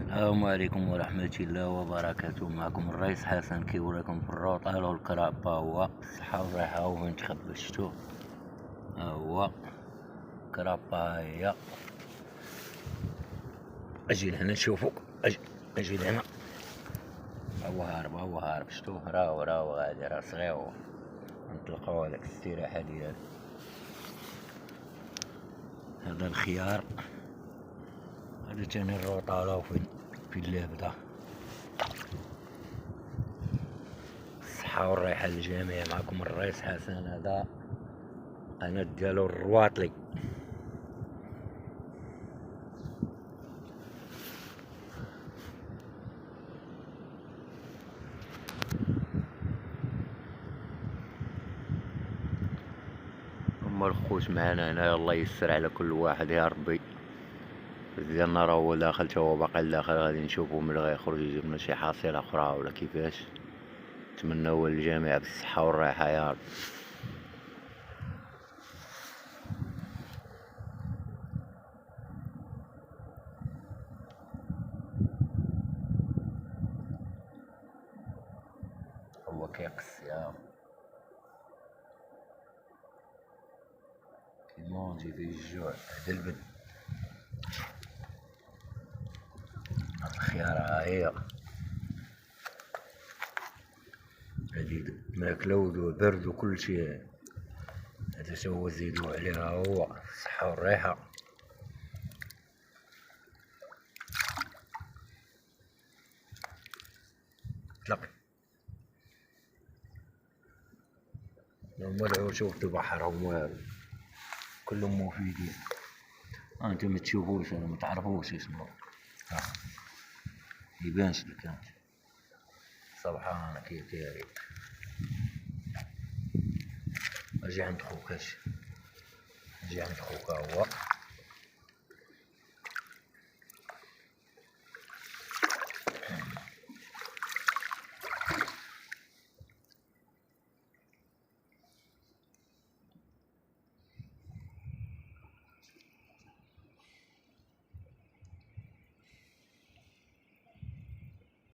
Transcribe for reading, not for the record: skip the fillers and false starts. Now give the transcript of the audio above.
السلام عليكم ورحمة الله وبركاته. معكم الرئيس حسن كيوريكم في الروطال والكراب. ها هو الصحة والراحة وين تخبشتو. ها هو كراب، ها هي. اجي لهنا نشوفو، اجي لهنا. ها هو هارب شتو، راهو غادي، راه صغير. نطلقو هداك الاستراحة ديالو. هذا الخيار، هذا تاني الروطالة في اللابدة. الصحة والراحة للجميع. معكم الرئيس حسن، هذا قناة ديالو الرواطلي. هما الخوت معانا هنا، الله يسر على كل واحد يا ربي. ديالنا راه هو داخل، تا هو باقي لداخل، غادي نشوفو ملي غيخرج يجيب لنا شي حاصلة أخرى ولا كيفاش. نتمناو للجميع بالصحة والراحة يا رب. هو كيقص يا كيمونجي فيه الجوع، هدا البن. هاد الخيارة ها هي، هادي ماكلة وبرد وكلشي. هذا تا هو زيدو عليها، هو الصحة والراحة. اطلق هما العشوب بحرهم والو، كلهم مفيدين. انتم متشوفوش، انا متعرفوش اسمه، يبانش لك انت. سبحانك يا كريم. اجي عند خوك، اجي عند خوك. هو